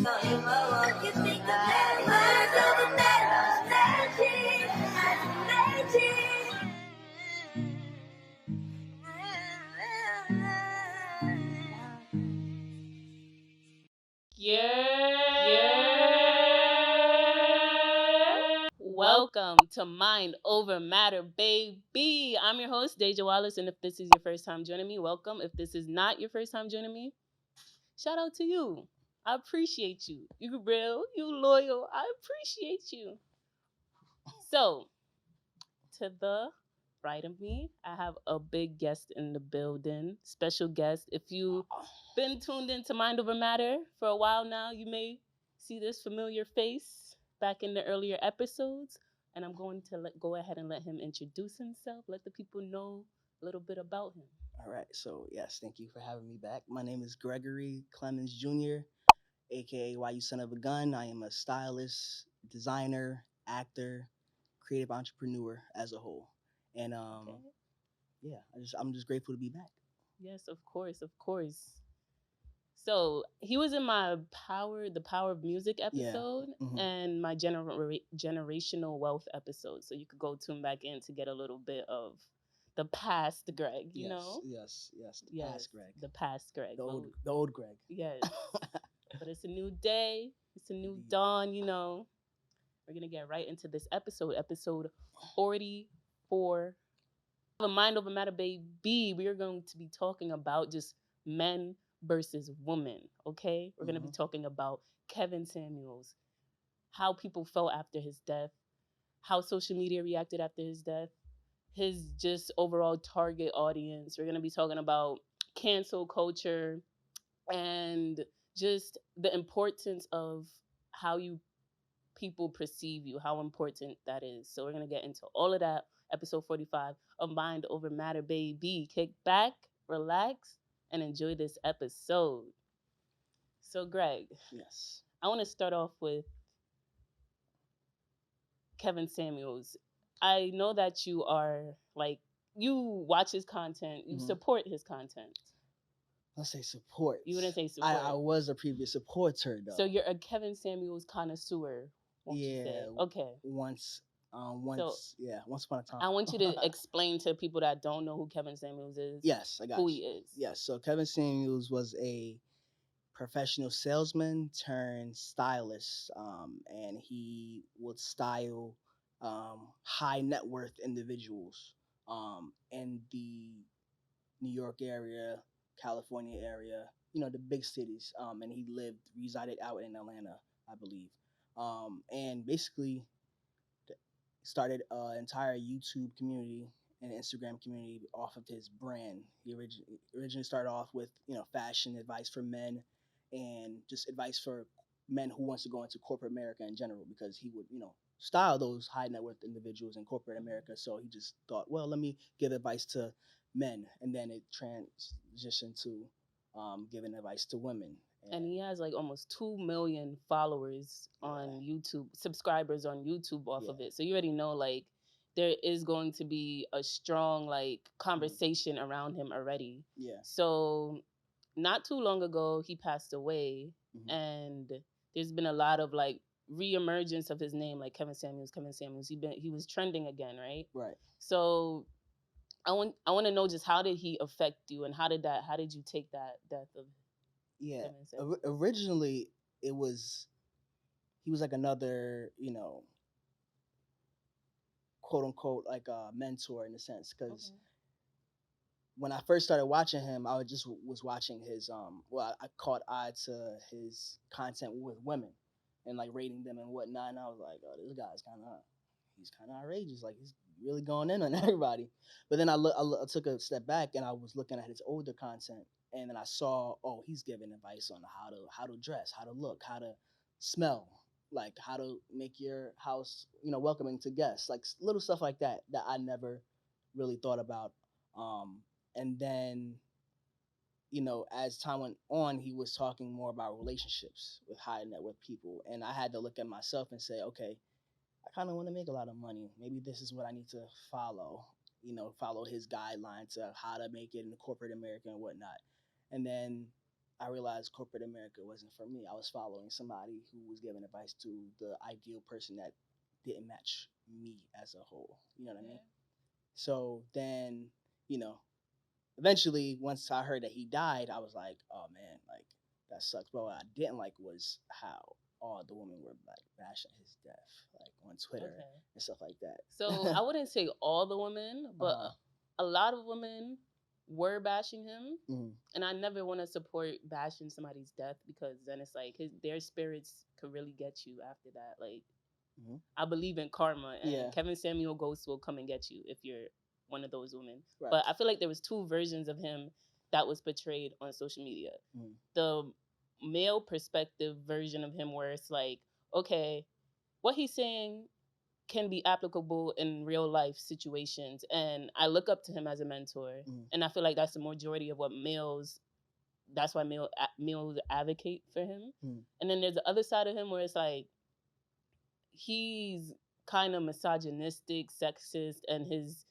You think the members of the metal magic, Welcome to Mind Over Matter, baby. I'm your host, Deja Wallace, and if this is your first time joining me, welcome. If this is not your first time joining me, shout out to you. I appreciate you. You real, you loyal. I appreciate you. So, to the right of me, I have a big guest in the building, special guest. If you've been tuned into Mind Over Matter for a while now, you may see this familiar face back in the earlier episodes. And I'm going to go ahead and let him introduce himself, let the people know a little bit about him. All right, so yes, thank you for having me back. My name is Gregory Clemens Jr., aka YU Son of a Gun. I am a stylist, designer, actor, creative entrepreneur as a whole. And Okay. yeah, I'm just grateful to be back. Yes, of course, of course. So he was in my the Power of Music episode and my generational wealth episode. So you could go tune back in to get a little bit of the past Greg, you know? Yes, the past Greg. The past Greg. The old Greg. Yes. But it's a new day. It's a new dawn, you know. We're going to get right into this episode 44. The Mind Over Matter, baby. We are going to be talking about just men versus women, okay? We're going to be talking about Kevin Samuels, how people felt after his death, how social media reacted after his death, his just overall target audience. We're going to be talking about cancel culture and just the importance of how people perceive you, how important that is. So we're going to get into all of that. Episode 45 of Mind Over Matter, baby. Kick back, relax, and enjoy this episode. So, Greg. Yes. I want to start off with Kevin Samuels. I know that you are you watch his content, you support his content. Let's say support. You wouldn't say support. I was a previous supporter though. So you're a Kevin Samuels connoisseur. Yeah. Okay. Once upon a time. I want you to explain to people that don't know who Kevin Samuels is. Yes, I got who you. he is. Yes, so Kevin Samuels was a professional salesman turned stylist, and he would style high net worth individuals in the New York area, California area, the big cities. And he resided out in Atlanta, I believe. And basically started an entire YouTube community and Instagram community off of his brand. He originally started off with fashion advice for men and just advice for men who wants to go into corporate America in general, because he would style those high net worth individuals in corporate America. So he just thought, well, let me give advice to men, and then it transitioned to giving advice to women. And he has like almost 2 million followers on YouTube, subscribers on YouTube off of it. So you already know like there is going to be a strong like conversation around him already. Yeah. So not too long ago he passed away, and there's been a lot of like reemergence of his name, like Kevin Samuels. He was trending again, right? Right. So I want to know just how did he affect you, and how did you take that death of originally he was like another quote unquote like a mentor in a sense, because when I first started watching him, I was watching his I caught eye to his content with women and like rating them and whatnot, and I was like, oh, this guy's he's kind of outrageous, like he's really going in on everybody. But then I took a step back and I was looking at his older content, and then I saw, oh, he's giving advice on how to dress, how to look, how to smell, like how to make your house welcoming to guests, like little stuff like that I never really thought about. And then as time went on, he was talking more about relationships with high net worth people, and I had to look at myself and say, okay, I kind of want to make a lot of money. Maybe this is what I need to follow. Follow his guidelines of how to make it in corporate America and whatnot. And then I realized corporate America wasn't for me. I was following somebody who was giving advice to the ideal person that didn't match me as a whole. You know what I mean? So then, you know, eventually, once I heard that he died, I was like, oh man, like that sucks. But what I didn't like was how all the women were like bashing his death, like on Twitter and stuff like that. So I wouldn't say all the women, but a lot of women were bashing him, and I never want to support bashing somebody's death, because then it's like their spirits could really get you after that. Like, I believe in karma, and Kevin Samuel Ghost will come and get you if you're one of those women. Right. But I feel like there was two versions of him that was portrayed on social media. The male perspective version of him, where it's like, okay, what he's saying can be applicable in real life situations, and I look up to him as a mentor, and I feel like that's the majority of what males. That's why males advocate for him. And then there's the other side of him where it's like he's kind of misogynistic, sexist, and his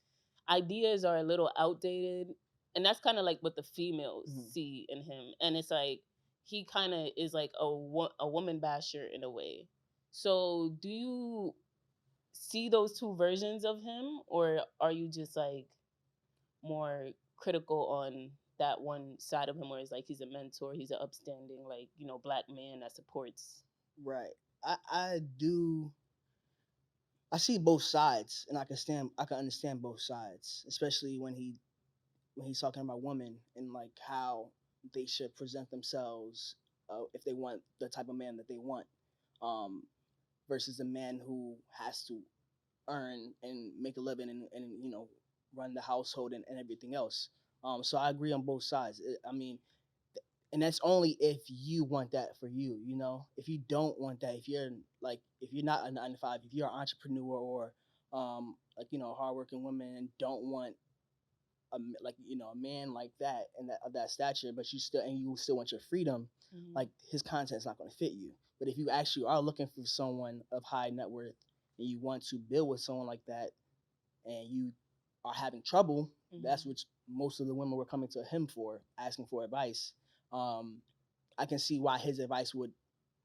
ideas are a little outdated, and that's kind of like what the females see in him. And it's like he kind of is like a woman basher in a way. So do you see those two versions of him, or are you just like more critical on that one side of him where it's like he's a mentor, he's an upstanding, like, you know, black man that supports? Right. I do. I see both sides, and I can understand both sides, especially when he's talking about women and like how they should present themselves if they want the type of man that they want, um, versus the man who has to earn and make a living and you know, run the household and everything else. So I agree on both sides. I mean, and that's only if you want that for you. You know, if you don't want that, if you're not a 9 to 5, if you're an entrepreneur or like, you know, a hardworking woman and don't want like, you know, a man like that and that of that stature, but you still want your freedom, like his content's not going to fit you. But if you actually are looking for someone of high net worth and you want to build with someone like that, and you are having trouble, that's what most of the women were coming to him for, asking for advice. I can see why his advice would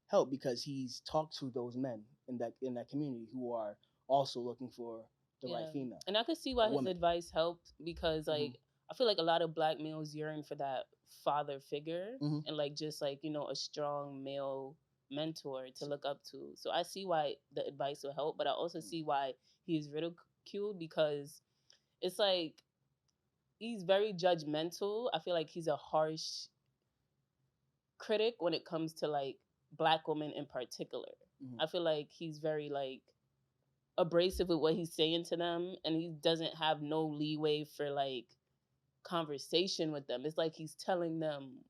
help, because he's talked to those men in that community who are also looking for the right female. And I could see why his advice helped, because like I feel like a lot of black males yearn for that father figure and like just like, you know, a strong male mentor to look up to. So I see why the advice will help, but I also see why he's ridiculed, because it's like he's very judgmental. I feel like he's a harsh critic when it comes to like black women in particular. I feel like he's very like abrasive with what he's saying to them, and he doesn't have no leeway for like conversation with them. It's like he's telling them,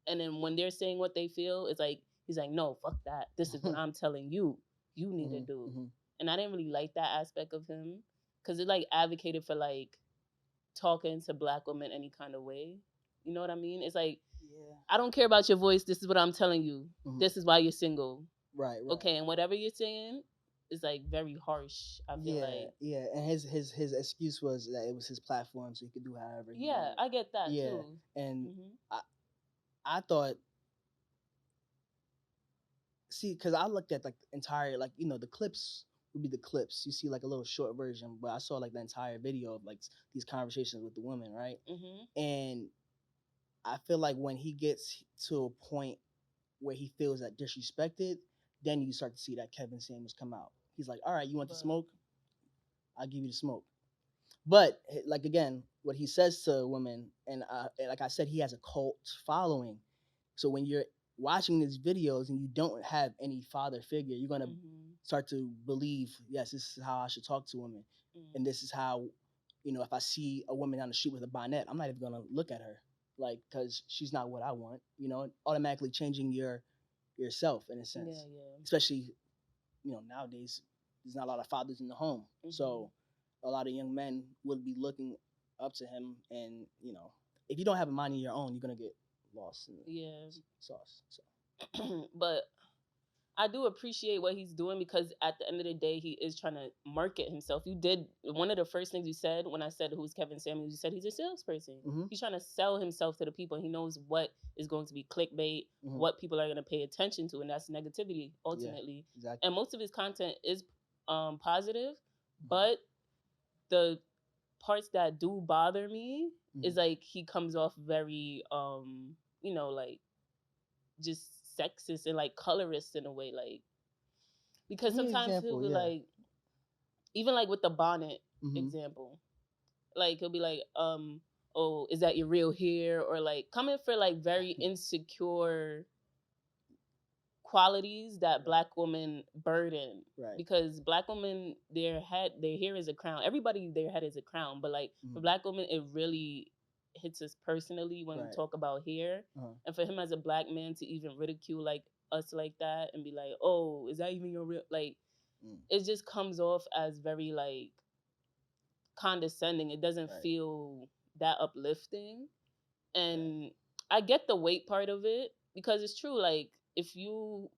and then when they're saying what they feel, it's like he's like, no, fuck that, this is what I'm telling you need to do. And I didn't really like that aspect of him, because it like advocated for like talking to black women any kind of way. You know what I mean? It's like, I don't care about your voice, this is what I'm telling you. This is why you're single. Right. Okay, and whatever you're saying is like very harsh. I feel like. Yeah, and his excuse was that it was his platform, so he could do however. Yeah, I get that too. And I thought, see, because I looked at like the entire, like, you know, the clips would be the clips. You see like a little short version, but I saw like the entire video of like these conversations with the women, right? And I feel like when he gets to a point where he feels that disrespected, then you start to see that Kevin Samuels come out. He's like, all right, you want the smoke? I'll give you the smoke. But like, again, what he says to women, and like I said, he has a cult following. So when you're watching these videos and you don't have any father figure, you're gonna start to believe, yes, this is how I should talk to women, and this is how, you know, if I see a woman down the street with a bonnet, I'm not even gonna look at her, like, because she's not what I want. You know, automatically changing yourself in a sense. Especially, you know, nowadays there's not a lot of fathers in the home, so a lot of young men would be looking up to him, and you know, if you don't have a mind of your own, you're gonna get lost in the sauce. So. But I do appreciate what he's doing because at the end of the day, he is trying to market himself. You did one of the first things you said when I said who's Kevin Samuels. You said he's a salesperson. Mhm. He's trying to sell himself to the people. He knows what is going to be clickbait, Mhm. what people are going to pay attention to, and that's negativity ultimately. Exactly. And most of his content is positive, Mhm. but the parts that do bother me is Mhm. like he comes off very like just sexist and like colorist in a way, like because Give me an sometimes he'll example. be Yeah. like, even like with the bonnet Mhm. example, like he'll be like, oh, is that your real hair? Or like coming for like very insecure qualities that Right. black women burden. Right. Because black women, their hair is a crown. Everybody, their head is a crown. But like for Mhm. black women, it really hits us personally when we Right. talk about hair. Uh-huh. And for him as a black man to even ridicule like us like that and be like, oh, is that even your real, like, Mm. it just comes off as very like condescending. It doesn't Right. feel that uplifting. Right. And I get the weight part of it because it's true. Like if you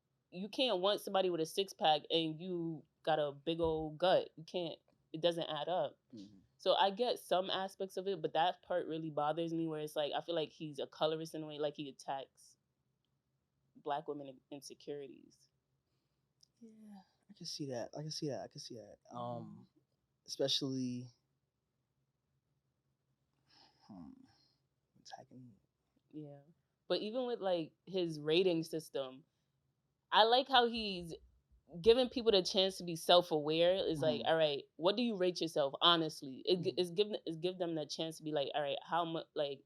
can't want somebody with a six pack and you got a big old gut. You can't. It doesn't add up. Mhm. So I get some aspects of it, but that part really bothers me. Where it's like I feel like he's a colorist in a way, like he attacks black women insecurities. Yeah, I can see that. I can see that. I can see that. Mhm. Especially attacking. Yeah. But even with like his rating system, I like how he's giving people the chance to be self-aware. Is like, Mhm. all right, what do you rate yourself honestly? Mhm. It's give them the chance to be like, all right, how much, like,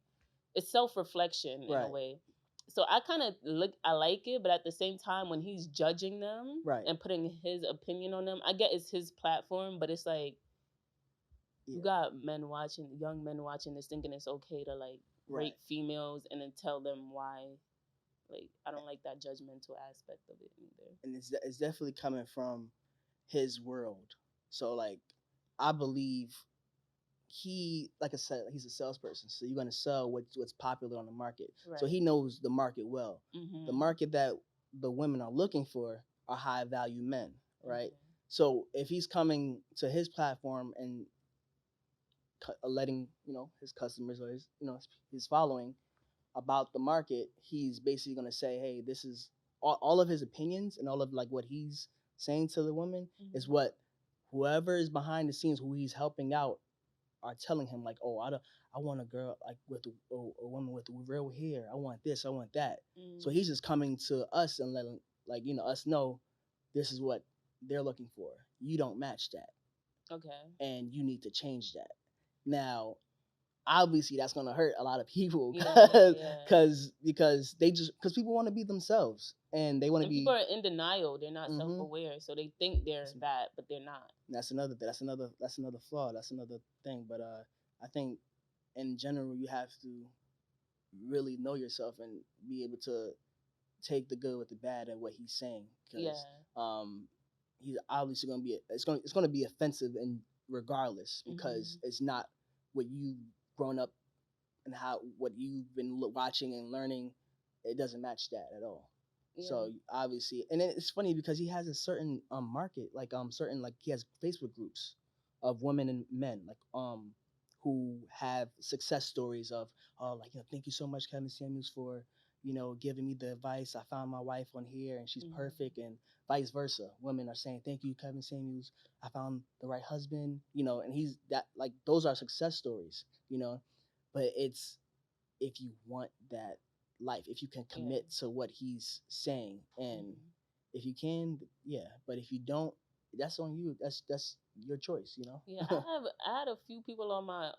it's self-reflection in a Right. way. So I like it, but at the same time when he's judging them Right. and putting his opinion on them, I get it's his platform, but it's like you Yeah. got young men watching this thinking it's okay to like Right. rate females and then tell them why. Like I don't like that judgmental aspect of it either. And it's definitely coming from his world. So like, I believe like I said, he's a salesperson. So you're gonna sell what's popular on the market. So Right. he knows the market well. The Mm-hmm. market that the women are looking for are high value men, right? Mm-hmm. So if he's coming to his platform and letting his customers or his following about the market, he's basically going to say, hey, this is all of his opinions and all of like what he's saying to the woman is Mm-hmm. what whoever is behind the scenes who he's helping out are telling him, like, oh, I want a girl like with a woman with real hair, I want this, I want that. So Mm-hmm. he's just coming to us and letting like us know this is what they're looking for. You don't match that Okay. and you need to change that. Now obviously that's gonna hurt a lot of people Yeah, yeah. because people want to be themselves and they want to And people be. are in denial. They're not Hmm. self-aware, so they think they're that, but they're not. That's another flaw. That's another thing. But I think in general you have to really know yourself and be able to take the good with the bad and what he's saying because Yeah. he's obviously going to be it's going to be offensive and regardless because Mm-hmm. it's not what you've grown up and what you've been watching and learning. It doesn't match that at all. Yeah. So obviously, and then it's funny because he has a certain market, like certain, like he has Facebook groups of women and men, like who have success stories of, oh, like, thank you so much, Kevin Samuels, for giving me the advice. I found my wife on here and she's Mm-hmm. perfect, and vice versa. Women are saying, thank you, Kevin Samuels, I found the right husband, and he's that, like, those are success stories, but it's, if you want that life, if you can Yeah. commit to what he's saying, and Mm-hmm. if you can, yeah. But if you don't, that's on you. That's your choice. Yeah, I had a few people on my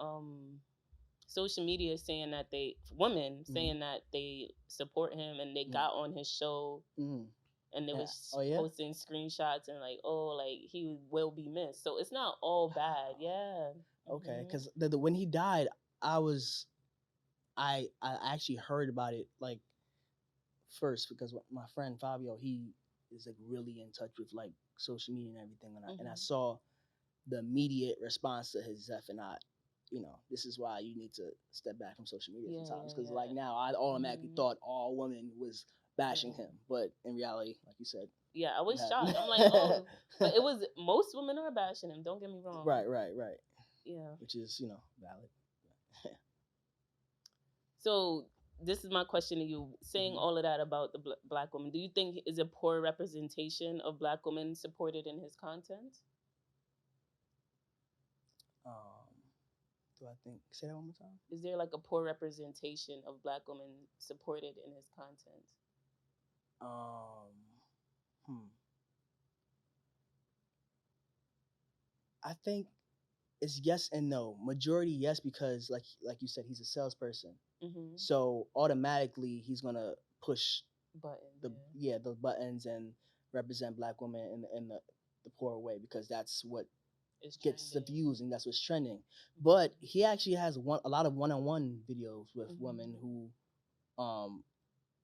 social media saying that women Mhm. saying that they support him and they Mhm. got on his show Mhm. and they Yeah. was Oh yeah. posting screenshots and like, oh, like he will be missed. So it's not all bad. Yeah. Okay, Hmm. because when he died, I was I actually heard about it like first because my friend Fabio, he is like really in touch with like social media and everything, and I Hmm. saw the immediate response to his death, and this is why you need to step back from social media Yeah, sometimes, yeah, because like yeah. now I automatically Hmm. thought all women was bashing him, but in reality, like you said, Yeah, I was you have- shocked. I'm like, oh, but it was most women are bashing him. Don't get me wrong. right. Yeah. Which is valid. So this is my question to you. Saying all of that about the black woman, do you think is a poor representation of black women supported in his content? Do I think? Say that one more time. Is there like a poor representation of black women supported in his content? I think it's yes and no. Majority yes, because like you said, he's a salesperson. Mm-hmm. So automatically he's gonna push Buttons. the buttons and represent black women in the poor way, because that's what gets the views and that's what's trending. Mm-hmm. But he actually has a lot of one-on-one videos with women who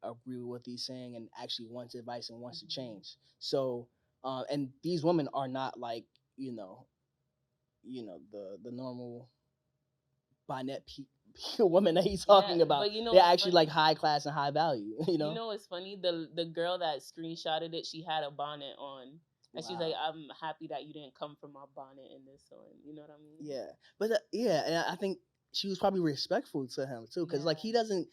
agree with what he's saying and actually wants advice and wants to change. So and these women are not like the normal bonnet woman that he's talking about. But they're actually like high class and high value. You know what's funny? The girl that screenshotted it, she had a bonnet on. And she's like, I'm happy that you didn't come from my bonnet in this one. You know what I mean? Yeah. But and I think she was probably respectful to him too, because like he doesn't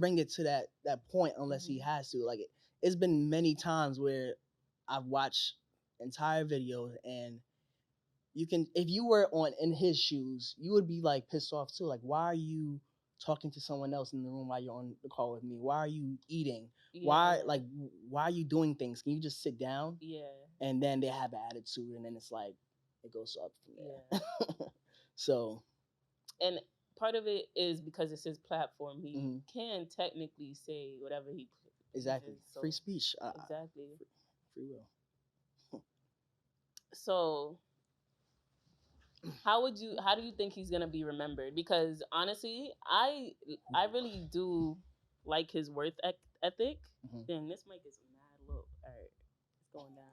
bring it to that point unless he has to. Like it's been many times where I've watched entire videos, and you can, if you were in his shoes, you would be like pissed off too. Like, why are you talking to someone else in the room while you're on the call with me? Why are you eating? Why are you doing things? Can you just sit down? Yeah. And then they have an attitude, and then it's like it goes up from there. Yeah. So, and part of it is because it's his platform. He can technically say whatever he exactly so, free speech. Exactly. Free will. So how do you think he's gonna be remembered? Because honestly, I really do like his work ethic. Dang, this mic is mad low. All right, it's going down.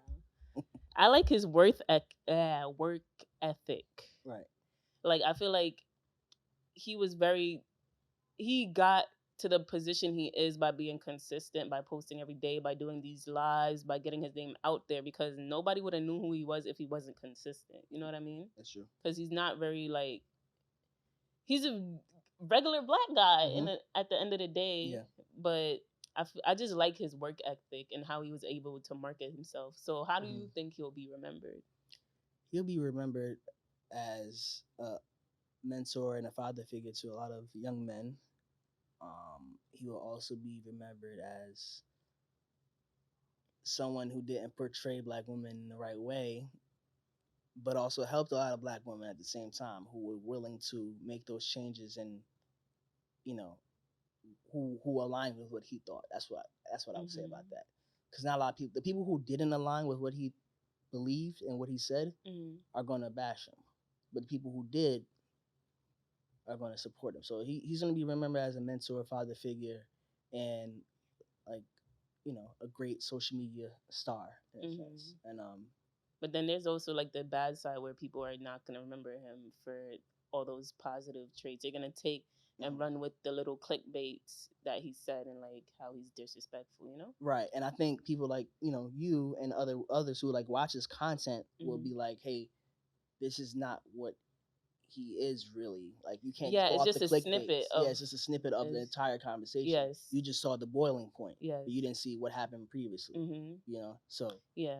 I like his work ethic. Right. Like I feel like he got to the position he is by being consistent, by posting every day, by doing these lives, by getting his name out there, because nobody would have knew who he was if he wasn't consistent. You know what I mean? That's true. Because he's not very he's a regular black guy at the end of the day. Yeah. But I just like his work ethic and how he was able to market himself. So how do you think he'll be remembered? He'll be remembered as a mentor and a father figure to a lot of young men. He will also be remembered as someone who didn't portray black women in the right way, but also helped a lot of black women at the same time who were willing to make those changes, and who aligned with what he thought. That's what I would say about that. Because not a lot of people, the people who didn't align with what he believed and what he said, are going to bash him, but the people who did are going to support him. So he's going to be remembered as a mentor, father figure, and a great social media star in a sense. And but then there's also like the bad side where people are not going to remember him for all those positive traits. They're going to take and run with the little clickbaits that he said and like how he's disrespectful, Right. And I think people like, you and others who like watch his content will be like, hey, this is not what he is really. Like, you can't go off the clickbait. It's just a snippet of the entire conversation. Yes. You just saw the boiling point. Yes. But you didn't see what happened previously. So yeah.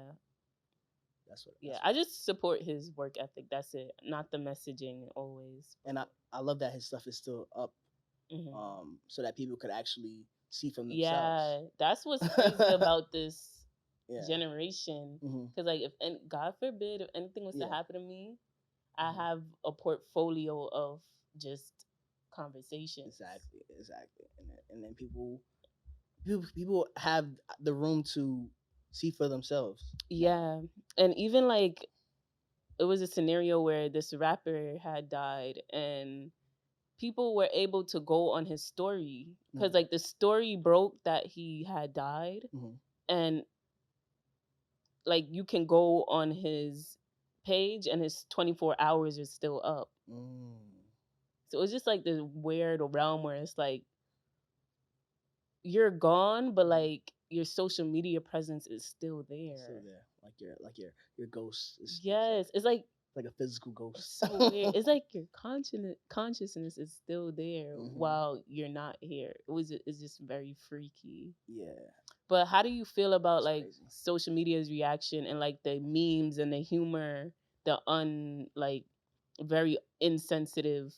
That's what. I just support his work ethic. That's it. Not the messaging always. And I love that his stuff is still up, so that people could actually see for themselves. Yeah, that's what's crazy about this generation. Because like, God forbid, if anything was to happen to me, I have a portfolio of just conversations. Exactly. And then people have the room to see for themselves. Yeah, and even like, it was a scenario where this rapper had died, and people were able to go on his story because like the story broke that he had died, and like you can go on his page and his 24 hours is still up. So it's just like this weird realm where it's like you're gone, but like your social media presence is still there. It's still there. Like your ghost is Yes, it's like like a physical ghost. it's so weird. It's like your consciousness is still there Mhm. while you're not here. It's just very freaky. Yeah. But how do you feel about It's like crazy. social media's reaction and like the memes and the humor, the very insensitive,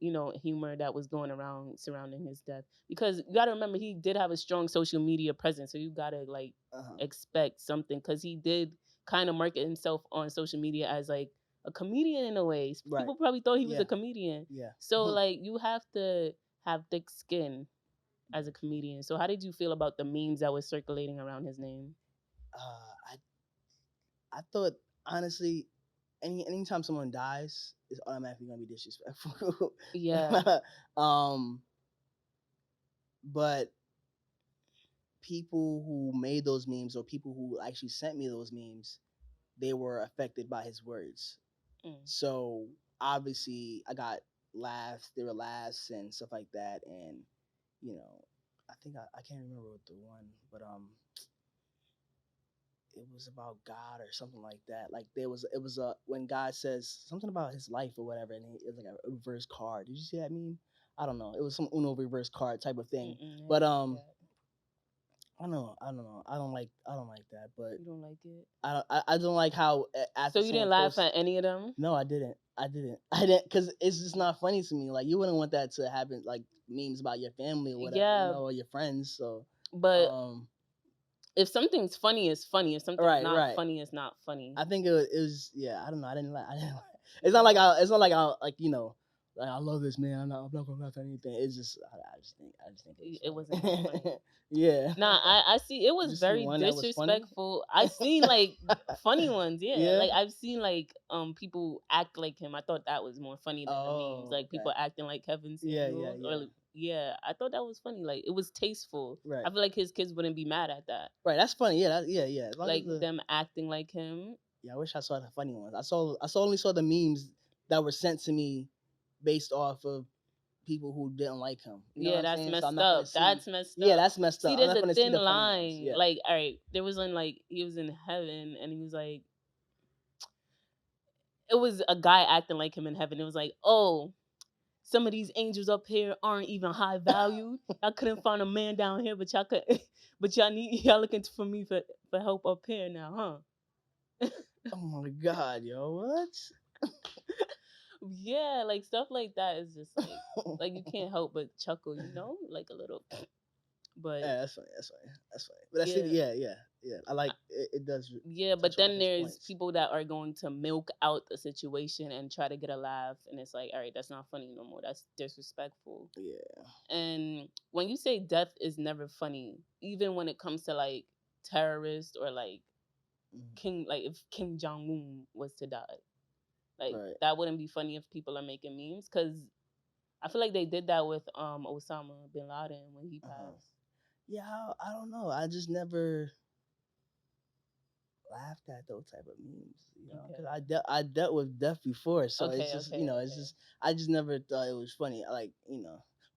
humor that was going around surrounding his death? Because you got to remember he did have a strong social media presence, so you got to like Uh-huh. expect something because he did kind of market himself on social media as like a comedian in a way. Right. People probably thought he was Yeah. a comedian. Yeah. So like you have to have thick skin as a comedian. So how did you feel about the memes that was circulating around his name? I thought honestly, anytime someone dies, it's automatically gonna be disrespectful. Yeah. But people who made those memes or people who actually sent me those memes, they were affected by his words. Mm. So obviously, I got laughs. There were laughs and stuff like that, and I think I can't remember what the one, but it was about God or something like that. Like it was a when God says something about his life or whatever, and it was like a reverse card. Did you see that meme? I don't know. It was some Uno reverse card type of thing. Mm-mm, I But didn't see that. I don't know. I don't know. I don't like that. But You don't like it? I don't like how after So you someone didn't laugh posts. at any of them? No, I didn't. I didn't because it's just not funny to me. Like you wouldn't want that to happen. Like memes about your family or whatever, Yeah, or your friends. So but um, if something's funny, it's funny. If something's right, not right. funny, it's not funny. I think it was yeah. I don't know. I didn't like. I didn't. Like, it's not like I. It's not like I like like I love this man. I'm not gonna laugh at anything. It's just I just think It wasn't that funny. Yeah. Nah, I see. It Did was you see very one that was funny? disrespectful. I seen like funny ones, yeah. Yeah. Like I've seen like people act like him. I thought that was more funny than the memes. Oh, Like people okay. acting like Kevin Yeah, Samuels, yeah, or yeah. yeah, I thought that was funny. Like it was tasteful. Right. I feel like his kids wouldn't be mad at that. Right. That's funny. Yeah. Yeah. As long Like as them acting like him. yeah. I wish I saw the funny ones. Only saw the memes that were sent to me based off of people who didn't like him. You know Yeah, what I'm that's saying? So I'm messed not gonna up. see. That's messed Yeah, up. that's messed See, up. I'm there's not a gonna see thin the funny ones. line. Yeah. Like, all right, there was one like he was in heaven and he was like, it was a guy acting like him in heaven. It was like, oh, some of these angels up here aren't even high valued. I couldn't find a man down here, but y'all could, but y'all looking for me for help up here now, huh? Oh my god, yo, what? Yeah, like stuff like that is just like you can't help but chuckle, like a little. But Yeah, that's funny. That's funny. But that's it. yeah. Yeah. I like it. It does. Yeah, but Touch on then his there's points. people that are going to milk out the situation and try to get a laugh, and it's like, all right, that's not funny no more. That's disrespectful. Yeah. And when you say death is never funny, even when it comes to like terrorists or like like if Kim Jong Un was to die, like Right. that wouldn't be funny if people are making memes because I feel like they did that with Osama bin Laden when he passed. Yeah, I don't know. I just never laughed at those type of memes, because I dealt with death before, so it's Okay, just okay, it's okay. just I just never thought it was funny.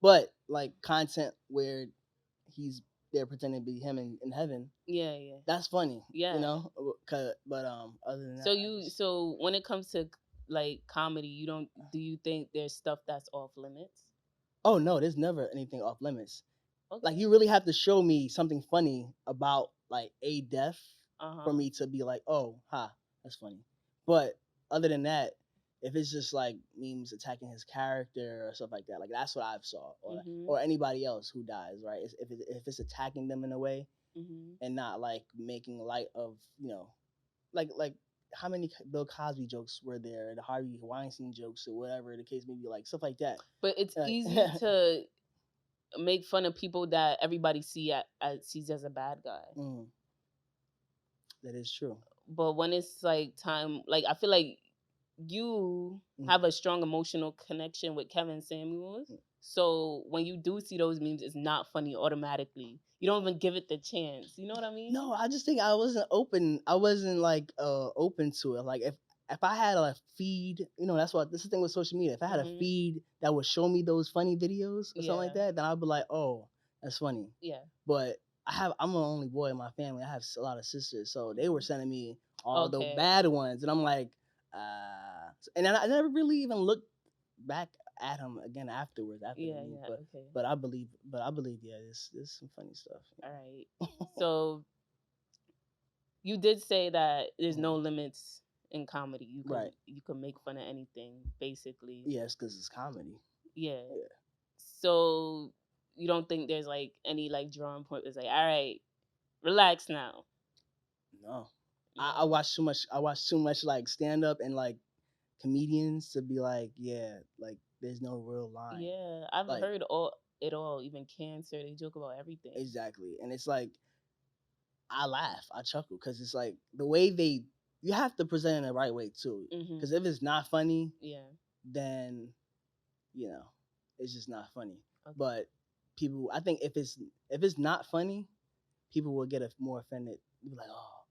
But like content where he's there pretending to be him in heaven, Yeah. that's funny. Yeah. But other than that, So when it comes to like comedy, do you think there's stuff that's off limits? oh no, there's never anything off limits. Okay. Like you really have to show me something funny about like a death for me to be like, oh, that's funny. But other than that, if it's just like memes attacking his character or stuff like that, like that's what I've saw, or anybody else who dies, right? If it's attacking them in a way and not like making light of, like how many Bill Cosby jokes were there, the Harvey Weinstein jokes or whatever the case may be, like stuff like that. But it's easy to make fun of people that everybody sees as a bad guy. That is true. But when it's like time, like I feel like you have a strong emotional connection with Kevin Samuels. So when you do see those memes, it's not funny automatically. You don't even give it the chance. You know what I mean? No, I just think I wasn't open. I wasn't like open to it. Like if I had a feed, that's what this is the thing with social media. If I had a feed that would show me those funny videos or something like that, then I'd be like, oh, that's funny. Yeah. But I'm the only boy in my family. I have a lot of sisters, so they were sending me all the Okay. bad ones, and I'm like, and I never really even looked back at him again afterwards after Yeah, the move. yeah, okay. But I believe, yeah, there's some funny stuff. All right. So you did say that there's no limits in comedy. Right. You could make fun of anything, basically. Yes, because it's comedy. Yeah. Yeah. So you don't think there's like any like drawing point that's like, all right, relax now. No. No? I watch too much. I watch too much like stand up and like comedians to be like, yeah, like there's no real line. Yeah, I've Like, heard it all, even cancer. They joke about everything. exactly, and it's like I laugh, I chuckle because it's like the way you have to present it in the right way too. Because if it's not funny, Yeah. then you know it's just not funny. Okay. But people, I think if it's not funny, people will get more offended. They'll be like, oh,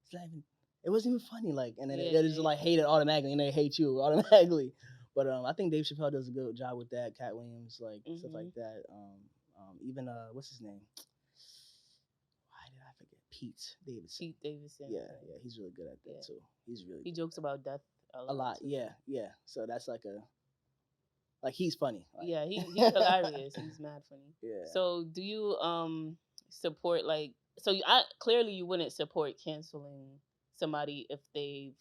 it's not even. It wasn't even funny. Like, and then they just like hate it automatically, and they hate you automatically. But I think Dave Chappelle does a good job with that. Cat Williams, like stuff like that. Even what's his name? Why did I forget? Pete Davidson. Pete Davidson. Yeah, yeah, he's really good at that too. He's really. He good jokes at about death a lot. too. Yeah, yeah. So that's like he's funny. Like. Yeah, he's hilarious. He's mad funny. Yeah. So do you support like clearly you wouldn't support canceling somebody if they've.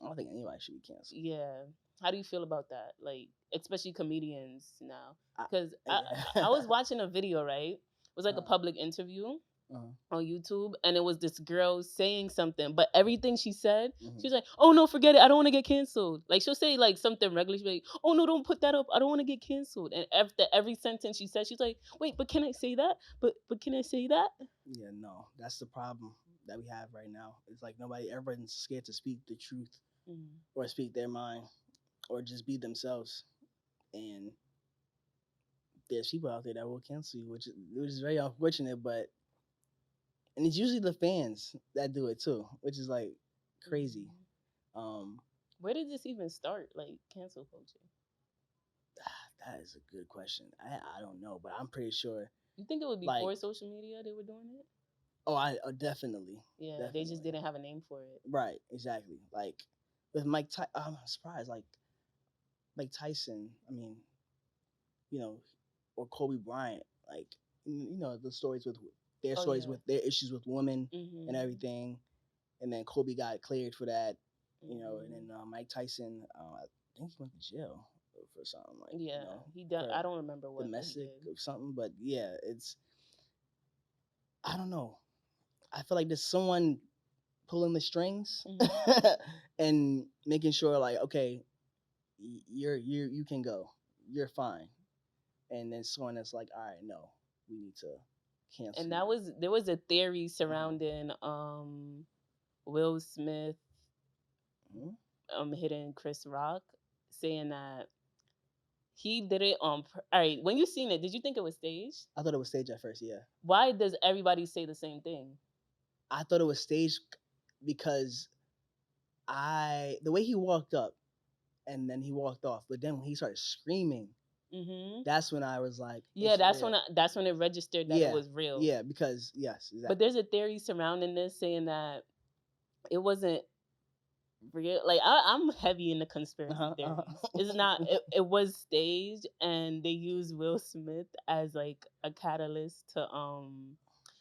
I don't think anybody should be canceled. Yeah. How do you feel about that? Like, especially comedians now, because I was watching a video, right? It was like a public interview on YouTube, and it was this girl saying something, but everything she said, she was like, "Oh no, forget it. I don't want to get canceled." Like she'll say like something regular, she'll be like, "Oh no, don't put that up. I don't want to get canceled." And after every sentence she said, she's like, "Wait, but can I say that? But can I say that?" Yeah, no, that's the problem that we have right now. It's like everyone's scared to speak the truth or speak their mind or just be themselves. And there's people out there that will cancel you, which is very unfortunate. And it's usually the fans that do it too, which is like crazy. Where did this even start? Like cancel culture. That is a good question. I don't know, but I'm pretty sure. You think it would be before social media they were doing it? Oh, definitely. Yeah, definitely. They just didn't have a name for it. Right, exactly. Like with Mike Tyson, I'm surprised. Like Mike Tyson, I mean, or Kobe Bryant. Like the stories with their with their issues with women and everything, and then Kobe got cleared for that. And then Mike Tyson, I think he went to jail for something like. Yeah, he done. I don't remember what domestic or something, but yeah, it's. I don't know. I feel like there's someone pulling the strings and making sure, like, okay, you can go, you're fine, and then someone that's like, all right, no, we need to cancel. And there was a theory surrounding Will Smith hitting Chris Rock, saying that he did it on. All right, when you seen it, did you think it was staged? I thought it was staged at first. Yeah. Why does everybody say the same thing? I thought it was staged because the way he walked up, and then he walked off, but then when he started screaming, that's when I was like, yeah, that's when it registered that it was real. Yeah, because yes, exactly. But there's a theory surrounding this saying that it wasn't real. Like I'm heavy in the conspiracy theories. It's not. It was staged, and they used Will Smith as like a catalyst to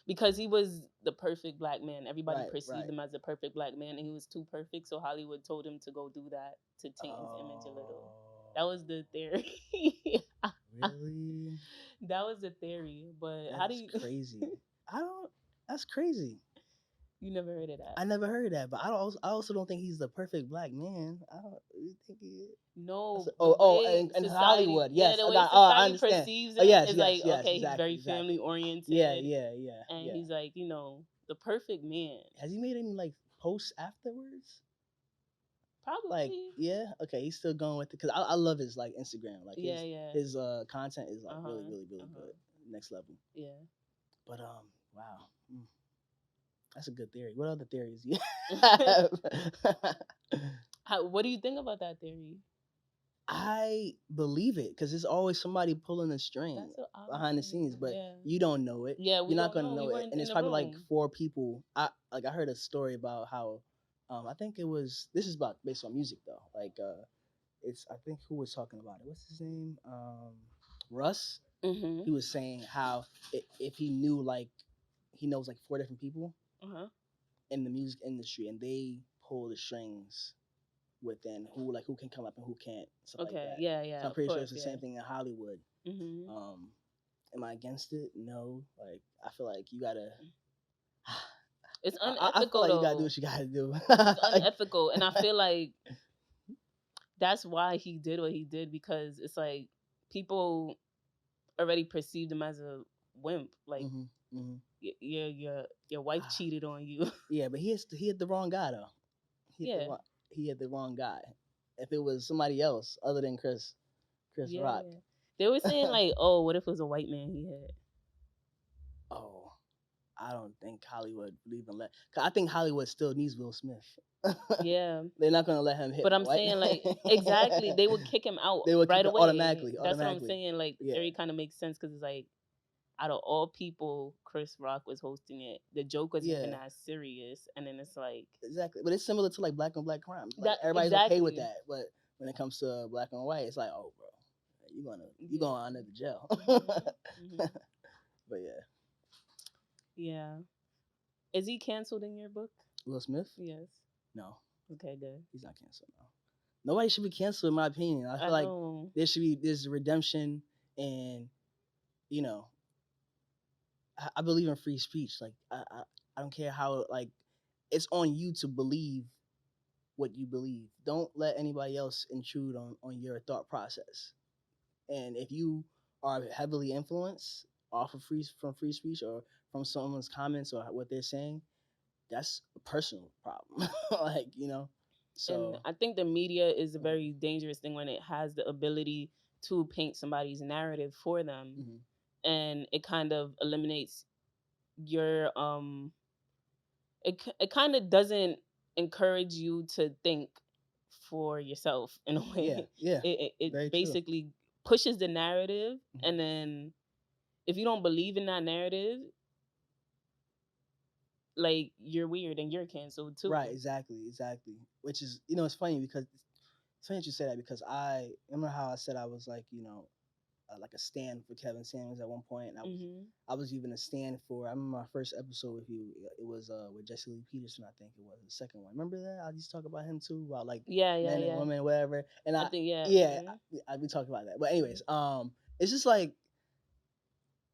because he was the perfect black man. Everybody perceived him as the perfect black man, and he was too perfect. So Hollywood told him to go do that to taint his image a little. That was the theory. Really? That was the theory. But that's how do you? Crazy. That's crazy. You never heard of that? I never heard of that, but I also don't think he's the perfect black man. I don't really think he is. No. In Hollywood, yes. Yeah, the way society perceives it yes, is yes, like, yes, okay, exactly, he's very family oriented. Yeah. And he's like, the perfect man. Has he made any like posts afterwards? Probably. Like, yeah, okay, he's still going with it because I love his like Instagram. Like his content is like really, really, really good, next level. Yeah. But wow. That's a good theory. What other theories do you have? What do you think about that theory? I believe it because there's always somebody pulling a string That's what I was behind the thinking. scenes, but Yeah. you don't know it. Yeah, we You're not don't gonna know. We know it, weren't and in it's the probably like room. 4 people. I heard a story about how, I think it was this is about based on music though. Like it's I think who was talking about it. What's his name? Russ. Mm-hmm. He was saying how if he knew like he knows like 4 different people Uh-huh. in the music industry, and they pull the strings within who can come up and who can't, stuff like Okay. that. Yeah, yeah, So I'm of pretty sure it's course, the yeah. same thing in Hollywood. Mm-hmm. Um, am I against it? No. Like I feel like you gotta. It's I feel unethical like you gotta do though. what you gotta do. It's unethical. And I feel like that's why he did what he did, because it's like people already perceived him as a wimp. Like hmm hmm your wife cheated on you. Yeah, but he had the wrong guy though. Yeah. He had the wrong guy. If it was somebody else other than Chris Yeah, Rock. yeah. They were saying like, oh, what if it was a white man he had? Oh, I don't think Hollywood would even let. 'Cause I think Hollywood still needs Will Smith. Yeah. They're not gonna let him hit But a I'm white saying like man. exactly, they would kick him out They would kick right it away. automatically. That's what I'm Automatically. saying. Like the Yeah. theory kind of makes sense because it's like out of all people, Chris Rock was hosting it. The joke wasn't even Yeah. that serious, and then it's like Exactly. But it's similar to like black on black crime. Like that everybody's okay with exactly. that. But when it comes to black on white, it's like, oh bro, you Yeah. gonna end up in jail. Mhm. But yeah. Yeah. Is he canceled in your book? Will Smith? Yes. No. Okay, good. He's not canceled now. Nobody should be canceled in my opinion. I feel like know. there's redemption, and you know, I believe in free speech. Like I don't care how like it's on you to believe what you believe. Don't let anybody else intrude on your thought process. And if you are heavily influenced off of free speech or from someone's comments or what they're saying, that's a personal problem. Like, you know. And So I think the media is a very dangerous thing when it has the ability to paint somebody's narrative for them, mhm. and it kind of eliminates your it kind of doesn't encourage you to think for yourself in a Yeah, way. yeah. It Very true. basically pushes the narrative, Mhm. and then if you don't believe in that narrative, like you're weird and you're canceled too. Right, exactly. Which is, it's funny because it's funny that you say that because I remember how I said I was like, like a stand for Kevin Samuels at one point, and Mm-hmm. I was even a stand for. I remember my first episode with you. It was with Jesse Lee Peterson. I think it was the second one. Remember that? I used to talk about him too, about like Yeah, yeah, men and yeah. women, whatever. And I think yeah. yeah, Mhm. we talked about that. But anyways, it's just like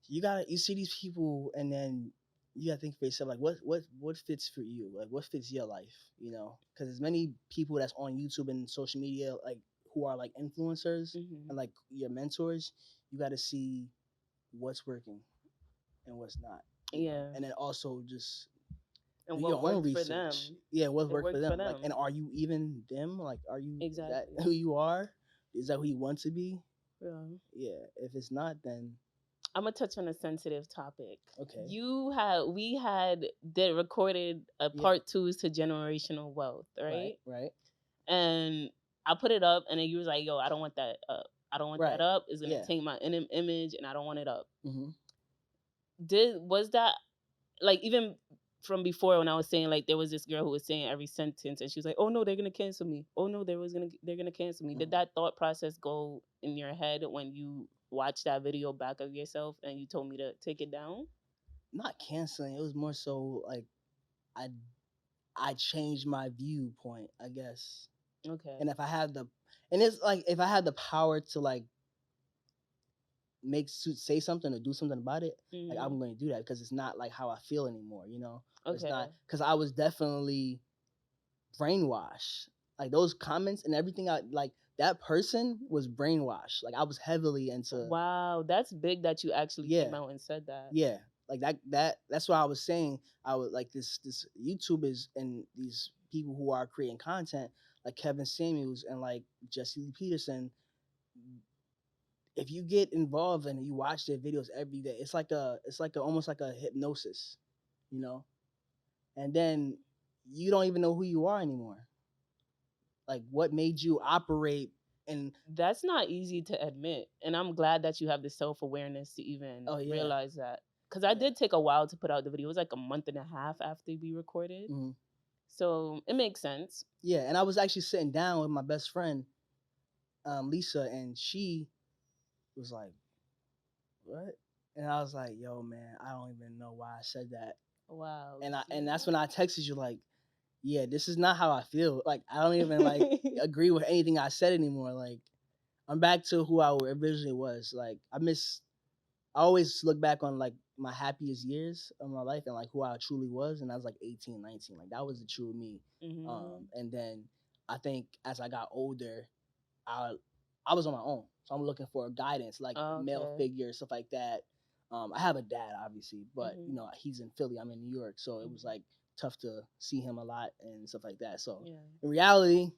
you see these people, and then you gotta think for yourself, like what fits for you, like what fits your life, because there's many people that's on YouTube and social media, like who are like influencers Mhm. and like your mentors. You got to see what's working and what's not, Yeah. and then also just And do what your own worked for them. research. Yeah, what It worked for worked for them, like, them. and are you even them? Like, is that Exactly. who you are? Is that who you want to be? Yeah. Yeah, if it's not, then I'm gonna touch on a sensitive topic. okay. We had did recorded a Yeah. part 2 to generational wealth, right? Right. And I put it up, and then you was like, "Yo, I don't want that up. I don't want Right. that up. It's gonna Yeah. taint my image, and I don't want it up." Mm-hmm. Was that like even from before when I was saying like there was this girl who was saying every sentence and she was like, "Oh no, they're gonna cancel me. Oh no, they're gonna cancel me." Did Mm-hmm. that thought process go in your head when you watched that video back of yourself and you told me to take it down? Not canceling. It was more so like I I changed my viewpoint, I guess. Okay. And if I had the, and it's like if I had the power to like say something or do something about it, like Mm-hmm. I'm going to do that because it's not like how I feel anymore. It's Okay. not because I was definitely brainwashed. Like those comments and everything, I like that person was brainwashed. Like I was heavily into. Wow, that's big that you actually Yeah. came out and said that. Yeah, like that's why I was saying I would like this YouTubers and these people who are creating content like Kevin Samuels and like Jesse Lee Peterson. If you get involved and you watch their videos every day, it's like almost like a hypnosis, you know. And then you don't even know who you are anymore. Like what made you operate and That's not easy to admit, and I'm glad that you have the self-awareness to even oh yeah, realize that. Because I yeah. did take a while to put out the video. It was like a month and a half after we recorded, Mhm. so it makes sense. Yeah, and I was actually sitting down with my best friend, Lisa, and she was like, "What?" And I was like, "Yo, man, I don't even know why I said that." Wow. And that's when I texted you like, "Yeah, this is not how I feel. Like, I don't even like agree with anything I said anymore. Like, I'm back to who I originally was. Like, I always look back on like my happiest years of my life and like who I truly was, and I was like 18, 19. Like that was the true me. And then I think as I got older, I I was on my own, so I'm looking for guidance, like male Okay. figure, stuff like that. I have a dad, obviously, but Mhm. you know he's in Philly, I'm in New York, so it was like tough to see him a lot and stuff like that. So Yeah. in reality,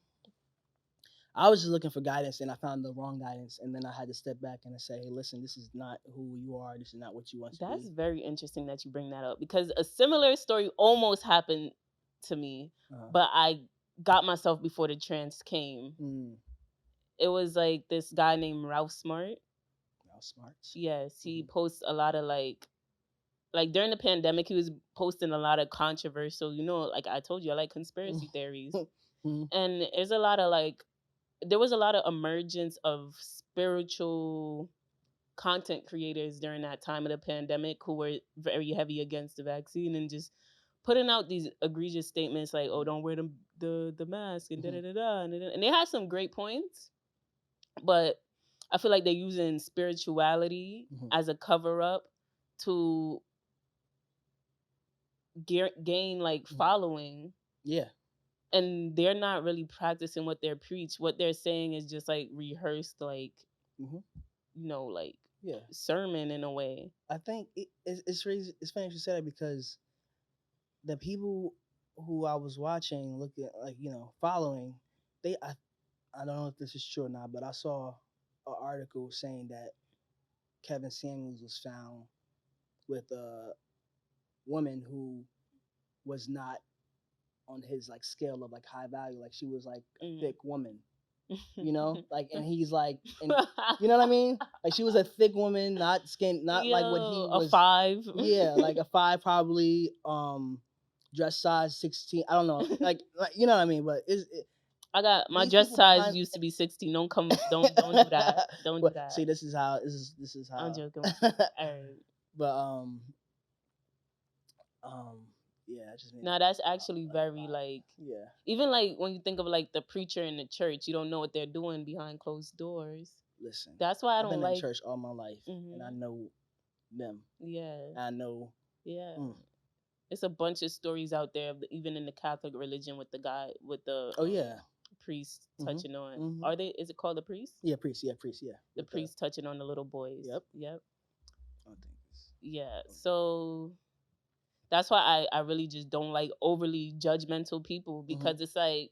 I was just looking for guidance, and I found the wrong guidance, and then I had to step back and say, "Hey, listen, this is not who you are. This is not what you want to That's be." very interesting that you bring that up because a similar story almost happened to me, Uh-huh. but I got myself before the trans came. Mm. It was like this guy named Ralph Smart. Now smarts. Yes, he Mhm. posts a lot of like during the pandemic he was posting a lot of controversial, like I told you I like conspiracy theories. Mhm. And there's a lot of there was a lot of emergence of spiritual content creators during that time of the pandemic who were very heavy against the vaccine and just putting out these egregious statements like, "Oh, don't wear the mask," and da da da da, and they had some great points, but I feel like they're using spirituality Mhm. as a cover up to gain like Mhm. following, Yeah. and they're not really practicing what they're preach. What they're saying is just like rehearsed, like Mhm. like Yeah. sermon in a way. I think it's crazy. It's funny you said that because the people who I was watching, looking like following, I don't know if this is true or not, but I saw an article saying that Kevin Samuels was found with a woman who was not on his like scale of like high value, like she was like a thick woman, like, and he's like, and you know what I mean, like she was a thick woman, not skin, not like what he Yo, a was. 5. Yeah, like a 5 probably, dress size 16, I don't know, like you know what I mean, but I got my these dress people size behind. used to be 16. Don't do that. Don't do Well, that. see, this is I'm how. joking with you. All right. But um yeah, it just made me Now think that's actually about very like, yeah. even like when you think of like the preacher in the church, you don't know what they're doing behind closed doors. Listen, That's why I I've don't been in like. church all my life, and I Mhm. know them. Yeah. I know. Yeah. Mm. It's a bunch of stories out there, even in the Catholic religion, with the guy with the Oh yeah. priest Mhm. touching on. Mhm. Are they? Is it called the priest? Yeah, priest. Yeah, priest. Yeah, The with the. priest touching on the little boys. Yep. Yep. I think it's. Yeah. So that's why I really just don't like overly judgmental people, Mhm. because it's like,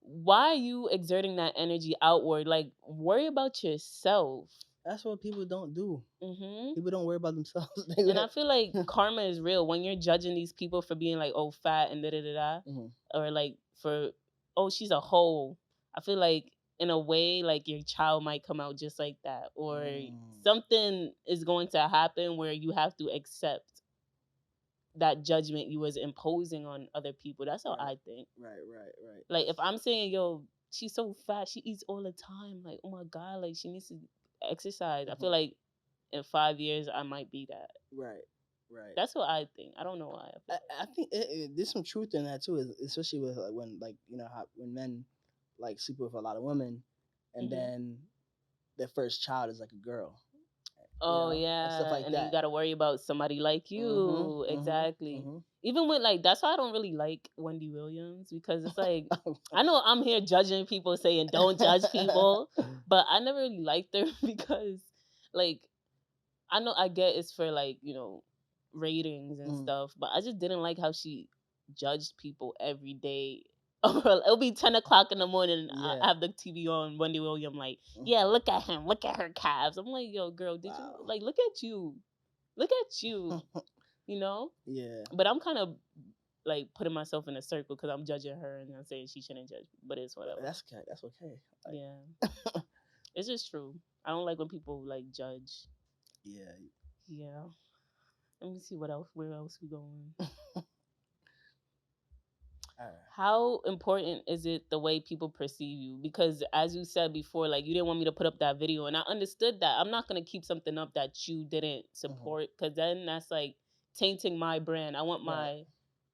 why are you exerting that energy outward? Like, worry about yourself. That's what people don't do. Hmm. People don't worry about themselves. And I feel like karma is real when you're judging these people for being like, oh, fat and da da da da, Mhm. or like for, oh, she's a hoe. I feel like in a way, like your child might come out just like that, or something is going to happen where you have to accept that judgment you was imposing on other people. That's how Right. I think. Right. Like if I'm saying, yo, she's so fat, she eats all the time. Like, oh my god, like she needs to exercise. I feel like in 5 years I might be that. Right. Right. That's what I think. I don't know why. I feel I think there's some truth in that too, especially with like, when like how, when men like sleep with a lot of women, and then their first child is like a girl, oh and stuff yeah, like and then you that. got to worry about somebody like you. Exactly. Mm-hmm. Even with like, that's why I don't really like Wendy Williams, because it's like, I know I'm here judging people, saying don't judge people, but I never really liked her because like, I know I get it's for like, ratings and stuff, but I just didn't like how she judged people every day. It'll be 10 o'clock in the morning. Yeah. I have the TV on, Wendy Williams, like, yeah, look at him, look at her calves. I'm like, yo, girl, did you like look at you, you know? Yeah. But I'm kind of like putting myself in a circle because I'm judging her and I'm saying she shouldn't judge, but it's whatever. That's okay. That's okay. Like, Yeah, it's just true. I don't like when people like judge. yeah. Yeah. Let me see what else. Where else we going? All right. How important is it the way people perceive you? Because as you said before, like you didn't want me to put up that video, and I understood that. I'm not gonna keep something up that you didn't support, because then that's like tainting my brand. I want my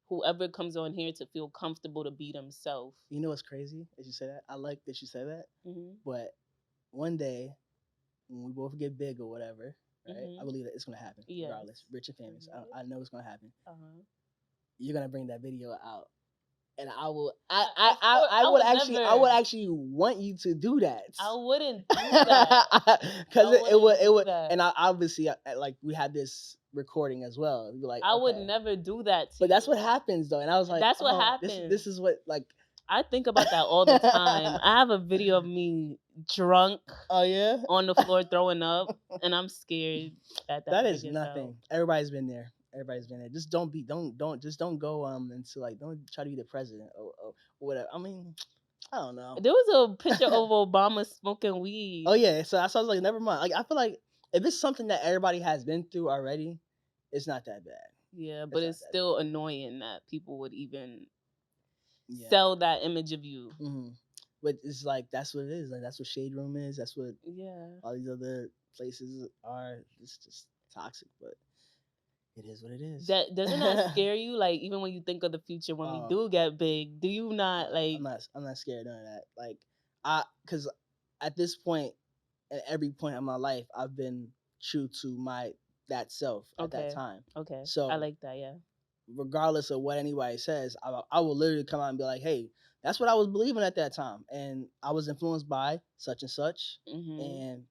whoever comes on here to feel comfortable to be themselves. You know what's crazy that you say that? I like that you say that. Mm-hmm. But one day, when we both get big or whatever, right? Mm-hmm. I believe that it's gonna happen, Yes. regardless, rich and famous. I know it's gonna happen. Uh-huh. You're gonna bring that video out, and I would actually want you to do that. I wouldn't do that. Because it would, and I obviously like we had this recording as well. You're like, I would okay. never do that. But that's what happens though, and I was like, that's what happens. This is what like. I think about that all the time. I have a video of me drunk. Oh yeah, on the floor throwing up, and I'm scared that is nothing. Everybody's been there. Everybody's been there. Just don't go into like don't try to be the president or whatever. I mean, I don't know. There was a picture of Obama smoking weed. Oh yeah, so I was like, never mind. Like I feel like if it's something that everybody has been through already, it's not that bad. Yeah, but it's still annoying that people would even sell that image of you. Mm-hmm. But it's like that's what it is. Like that's what Shade Room is. That's what all these other places are. It's just toxic, but it is what it is. That doesn't that scare you? Like even when you think of the future when we do get big, do you not like? I'm not scared of that. Like because at this point, at every point in my life, I've been true to that self at that time. Okay. So I like that. Yeah. Regardless of what anybody says, I will literally come out and be like, hey, that's what I was believing at that time, and I was influenced by such and such, and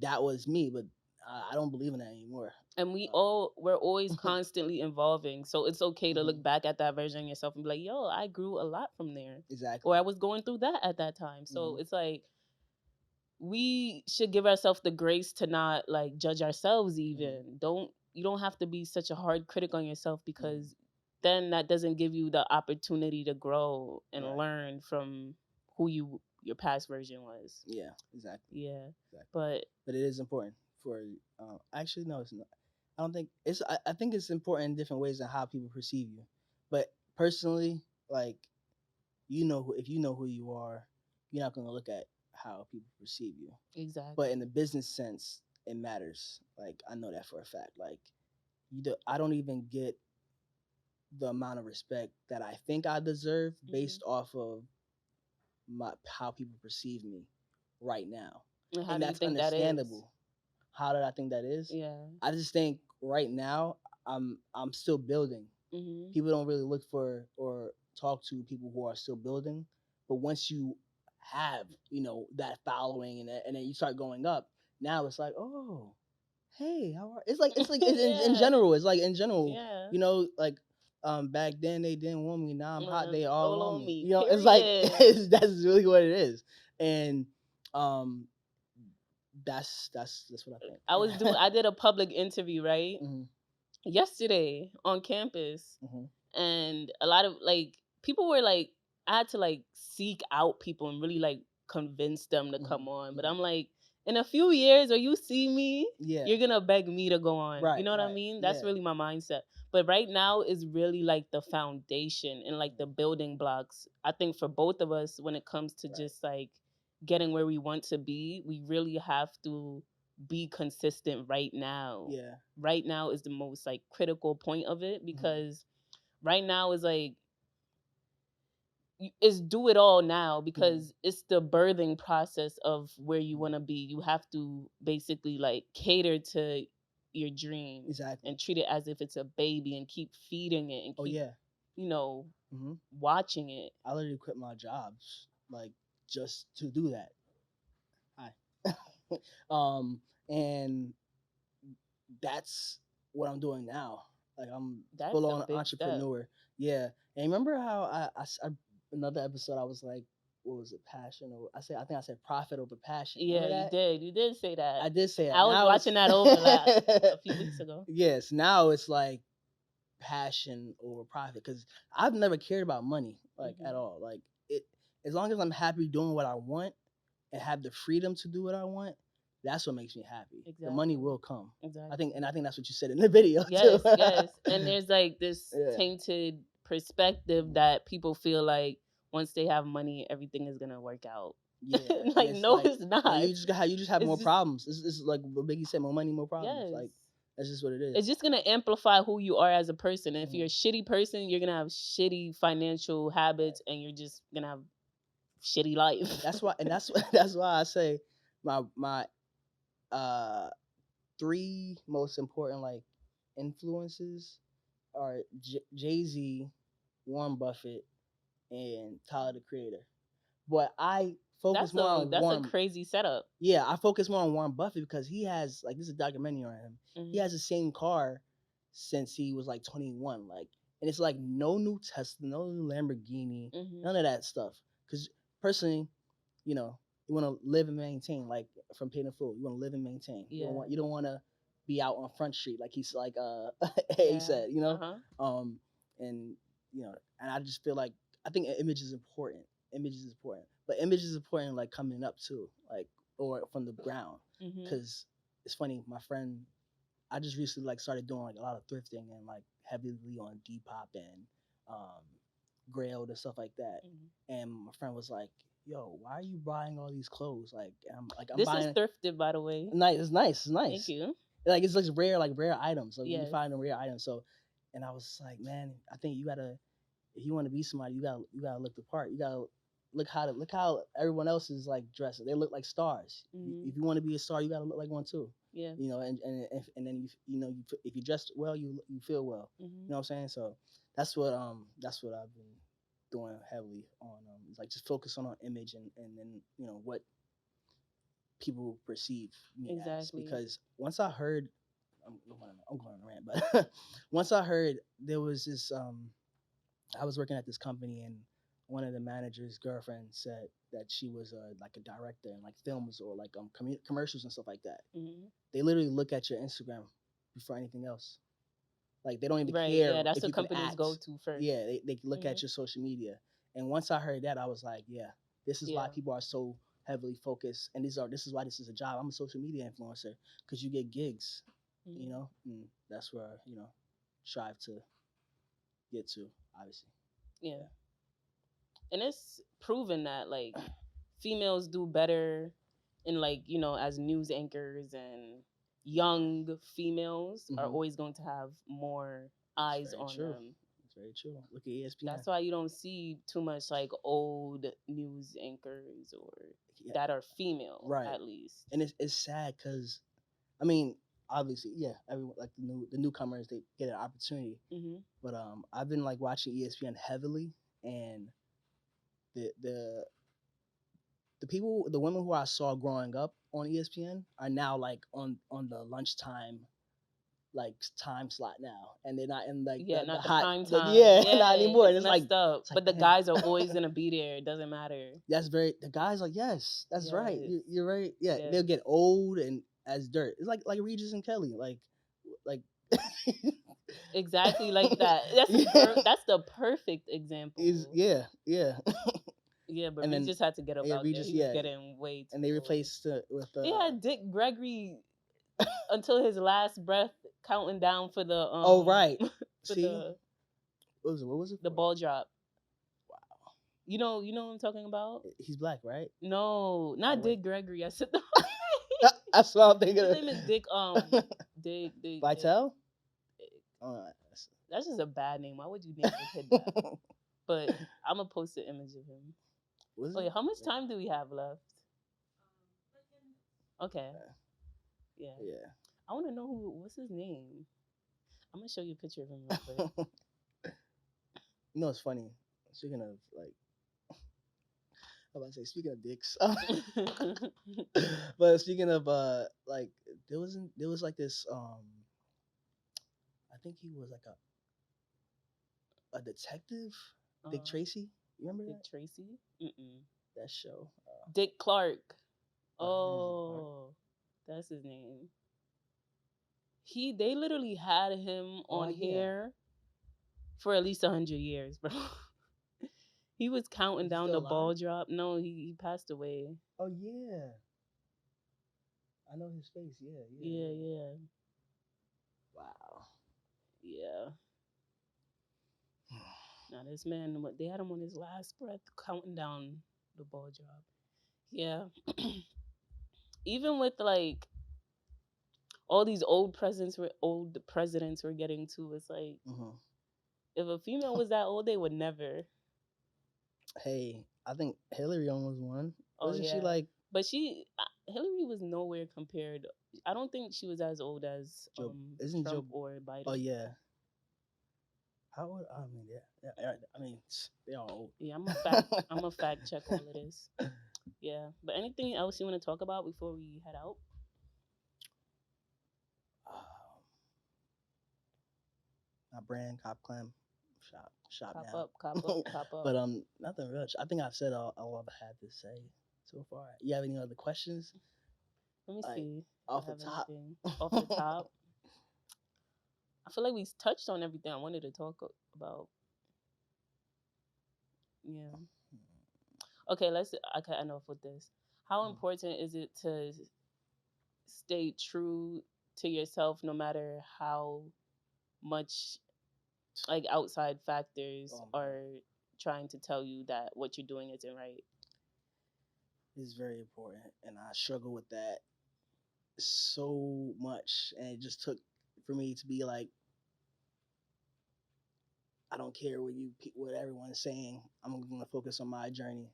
that was me. But I don't believe in that anymore. And we're always constantly evolving, so it's okay to look back at that version of yourself and be like, yo, I grew a lot from there. Exactly. Or I was going through that at that time. So it's like we should give ourselves the grace to not like judge ourselves even. You don't have to be such a hard critic on yourself, because then that doesn't give you the opportunity to grow and learn from who your past version was. Yeah, exactly. Yeah. Exactly. But it is important for actually no, it's not. I don't think it's I think it's important in different ways on how people perceive you. But personally, like if you know who you are, you're not gonna look at how people perceive you. Exactly. But in the business sense, it matters. Like I know that for a fact. Like I don't even get the amount of respect that I think I deserve based off of how people perceive me right now. And that's understandable. How did I think that is? Yeah. I just think right now I'm still building. People don't really look for or talk to people who are still building. But once you have, that following and then you start going up, now it's like, oh, hey, how are it's like in general. It's like in general, like back then they didn't want me, now I'm hot, they all on me. It's like that's really what it is. And that's what I think. I did a public interview, right? Yesterday on campus. And a lot of like people were like, I had to like seek out people and really like convince them to come on. But I'm like, in a few years, or you see me, you're gonna beg me to go on. Right, you know what I mean? That's really my mindset. But right now is really like the foundation and like the building blocks. I think for both of us, when it comes to just like getting where we want to be, we really have to be consistent right now. Yeah. Right now is the most like critical point of it, because right now is like it's do it all now, because it's the birthing process of where you want to be. You have to basically like cater to your dream and treat it as if it's a baby and keep feeding it and keep watching it. I literally quit my jobs like just to do that. Hi. And that's what I'm doing now. Like I'm full on entrepreneur. Step. Yeah. And remember how I another episode I was like, what was it, passion? Or I think I said profit over passion. Yeah, you did say that. I did say that. I was watching that over a few weeks ago. Yes. Now it's like passion over profit, because I've never cared about money like at all. Like it, as long as I'm happy doing what I want and have the freedom to do what I want, that's what makes me happy. The money Exactly. will come. Exactly. I think that's what you said in the video too. Yes, yes. And there's like this Yeah. tainted perspective that people feel like once they have money, everything is gonna work out. Yeah, and Like, it's no, like, it's not. no, you just have It's more just- problems. It's like what Biggie said, more money, more problems. Yes. Like that's just what it is. It's just gonna amplify who you are as a person. And if Mhm. you're a shitty person, you're gonna have shitty financial habits, and you're just gonna have shitty life. That's why, and that's why I say my uh 3 most important like influences are Jay-Z, Warren Buffett, and Tyler the Creator. But I focus more on that's a Warren. crazy setup. Yeah, I focus more on Warren Buffett because he has like, this is a documentary on him. He has the same car since he was like 21. Like, and it's like no new Tesla, no new Lamborghini, none of that stuff. Because personally, you know, you want to live and maintain. Like from Paid in Full, you want to live and maintain. Yeah. You don't want to be out on Front Street like he's like Yeah. he said. You know, and you know, and I just feel like I think image is important. Image is important, but image is important like coming up too, like or from the ground. Because it's funny, my friend, I just recently like started doing like a lot of thrifting and like heavily on Depop and Grailed and stuff like that. And my friend was like, "Yo, why are you buying all these clothes?" Like, I'm this buying. Is thrifted, by the way. Nice, it's nice, it's nice. Thank you. Like it's like rare items. Like Yes. you find them rare items. So, and I was like, man, I think you gotta, if you want to be somebody, you gotta look the part. You gotta look how everyone else is like dressed. They look like stars. If you want to be a star, you gotta look like one too. Yeah. You know, and then if you dress well, you feel well. You know what I'm saying? So that's what I've been doing heavily on. It's like just focus on image and then what people perceive me as. Because once I heard, I'm going on a rant, but once I heard there was this I was working at this company, and one of the manager's girlfriend said that she was like a director in like films or like commercials and stuff like that. They literally look at your Instagram before anything else. Like they don't even care. Yeah, that's if what you can companies act. go to first. Yeah, they look at your social media. And once I heard that, I was like, yeah, this is why people are so heavily focused. And this is why this is a job. I'm a social media influencer because you get gigs, you know, and that's where strive to get to, obviously. Yeah. And it's proven that like females do better in like, as news anchors, and young females are always going to have more eyes on them. It's very true. Look at ESPN. That's why you don't see too much like old news anchors or that are female, right? At least. And it's sad because, I mean, obviously, yeah, everyone like the newcomers, they get an opportunity. But I've been like watching ESPN heavily, and the people, the women who I saw growing up on ESPN are now like on the lunchtime like time slot now, and they're not in like not the hot, prime time. Not anymore. And it's like, up. But the guys are always gonna be there. It doesn't matter. That's the guys are, yes, that's right. You're right. Yeah, they'll get old and as dirt. It's like Regis and Kelly, like exactly like that. That's the perfect example. Yeah. Yeah, but Regis had to get up out there. He was getting way too and they replaced it with they had Dick Gregory until his last breath, counting down for the oh right. for See, the what was it? The ball drop. Wow. You know what I'm talking about? He's black, right? No, not Dick Gregory. I said the that's what I'm thinking. His name is Dick. Dick Vitale. That's just a bad name. Why would you name your kid that? But I'm gonna post an image of him. Wait, how much time do we have left? Okay. Yeah. I want to know what's his name. I'm gonna show you a picture of him real quick. You know, it's funny. Speaking of like, I'm about to say, speaking of dicks, but speaking of like, there was like this I think he was like a detective, Dick Tracy. You remember Dick Tracy? That show. Dick Clark. Oh, that's his name. They literally had him on here for at least 100 years, bro. He was counting Is he down still the ball alive? drop. No, he passed away. Oh yeah, I know his face. Yeah, Yeah, yeah, Wow. yeah. Now this man, they had him on his last breath, counting down the ball drop. Yeah. Even with like all these old presidents were getting to, it's like hmm if a female was that old, they would never. Hey, I think Hillary almost won. Oh Wasn't she yeah, like but Hillary was nowhere compared. I don't think she was as old as Joe? Isn't Joe? Trump or Oh Biden. yeah. How old? I mean, yeah. I mean, they all old. Yeah, I'm a fact check all of this. Yeah, but anything else you want to talk about before we head out? Um, my brand, Cop Clam, shop Cop now. up, cop up, cop up. But nothing much. I think I've said all I've had to say so far. You have any other questions? Let me Like see if off I the have top. anything off the top. I feel like we touched on everything I wanted to talk about. Yeah. Okay, I can end off with this. How Mm. important is it to stay true to yourself no matter how much like outside factors Man. are trying to tell you that what you're doing isn't right? It's very important, and I struggle with that so much, and it just took for me to be like, I don't care what everyone's saying. I'm gonna focus on my journey.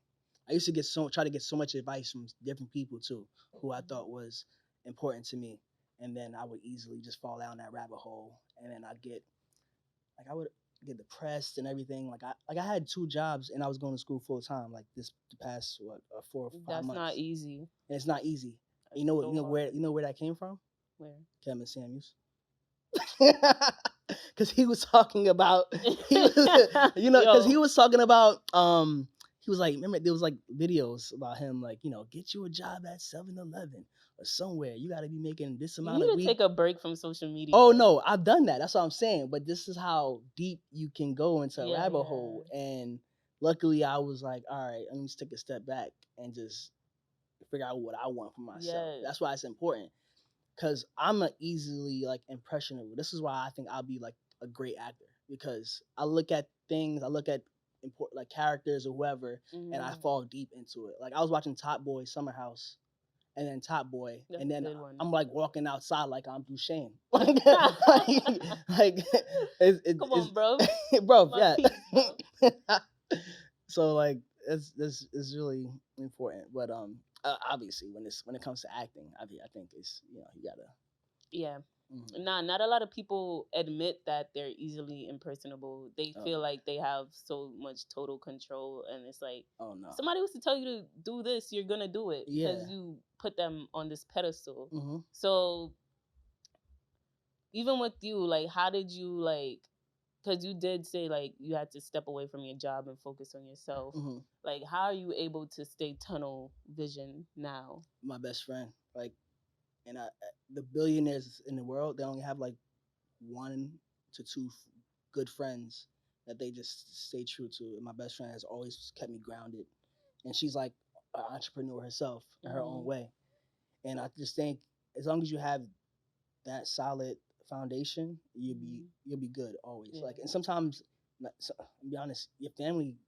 I used to try to get so much advice from different people too, who I thought was important to me, and then I would easily just fall down that rabbit hole, and then I would get depressed and everything. I had 2 jobs, and I was going to school full time. Like the past 4 or 5 That's not months, easy. and it's not easy. That's so Where hard. that came from? Where? Kevin Samuels. Because he was talking about he was because he Yo, was talking about he was like, remember there was like videos about him like, get you a job at 7-Eleven or somewhere. You got to be making this you amount need a to week. take a break from social media. Oh no, I've done that. That's what I'm saying. But this is how deep you can go into a Yeah, rabbit yeah. hole. And luckily, I was like, all right, let me just take a step back and just figure out what I want for myself. Yes. That's why it's important. Because I'm a easily like impressionable. This is why I think I'll be like a great actor, because I look at things, I look at important like characters or whoever, and I Mhm. fall deep into it. Like I was watching Top Boy Summer House, and then Top Boy, That's and a then good one. I'm like walking outside like I'm Duchesne, like Come it's on, bro. bro, My yeah. piece, bro. So like it's really important, but obviously when it comes to acting, I think it's you gotta. Yeah. Mhm. Nah, not a lot of people admit that they're easily impersonable. They Oh, feel like they have so much total control, and it's like oh no. somebody was to tell you to do this, you're gonna do it because Yeah. you put them on this pedestal. Mhm. So even with you, like, how did you like? Because you did say like you had to step away from your job and focus on yourself. Mhm. Like, how are you able to stay tunnel vision now? My best friend, like, and the billionaires in the world, they only have like 1 to 2 good friends that they just stay true to. And my best friend has always kept me grounded, and she's like an entrepreneur herself in her own Mhm. way. And I just think as long as you have that solid foundation, Mhm. you'll be good always. Yeah. Like, and sometimes, I'll be honest, your family,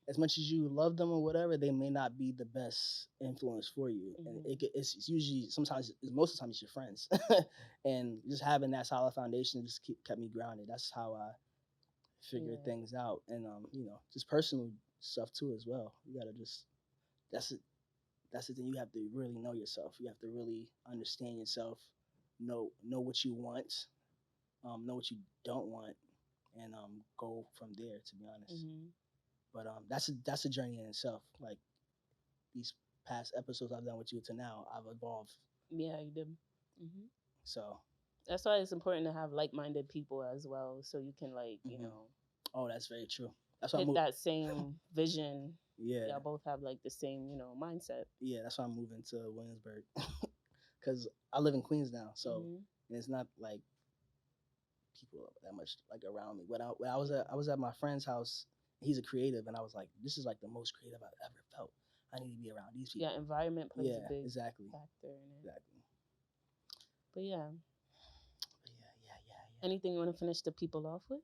as much as you love them or whatever, they may not be the best influence for you. And Mhm. it's usually most of the time it's your friends, and just having that solid foundation just kept me grounded. That's how I figure Yeah. things out, and just personal stuff too as well. You gotta just that's it. That's the thing. You have to really know yourself. You have to really understand yourself. Know what you want. Know what you don't want, and go from there. To be honest, Mhm. but that's a journey in itself. Like these past episodes I've done with you to now, I've evolved. Yeah, you did. Mhm. So, That's why it's important to have like-minded people as well, so you can like oh, that's very true. That's why hit that same vision. yeah, Y'all both have like the same mindset. yeah. That's why I'm moving to Williamsburg, because I live in Queens now. So Mhm. and it's not like people that much like around me. When I was at my friend's house. He's a creative, and I was like, this is like the most creative I've ever felt. I need to be around these people. Yeah, environment plays a big exactly. factor in it. Exactly. But yeah. Yeah. Anything you want to finish the people off with?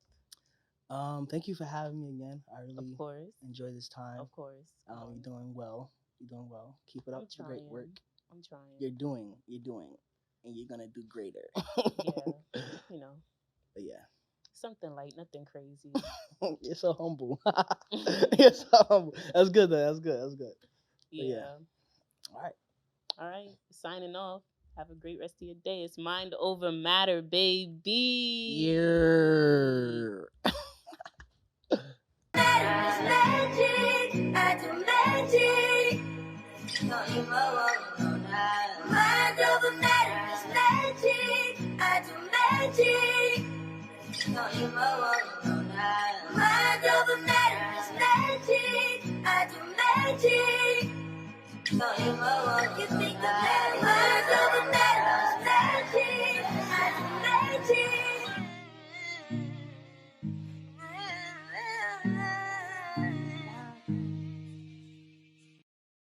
Thank you for having me again. I really Of course. enjoy this time. Of course. You're doing well. You're doing well. Keep it up. The great work. I'm trying. You're doing, and you're gonna do greater. Yeah, you know. But yeah. Something light, nothing crazy. You're so humble. You're so humble. That's good though. That's good. Yeah. All right. Signing off. Have a great rest of your day. It's Mind Over Matter, baby. Yeah. Magic, I do magic. No, you mind over matter is magic. I do magic. No, you mind over matter is magic. I do magic. No, you think about it. Mind over matter is magic. I do magic.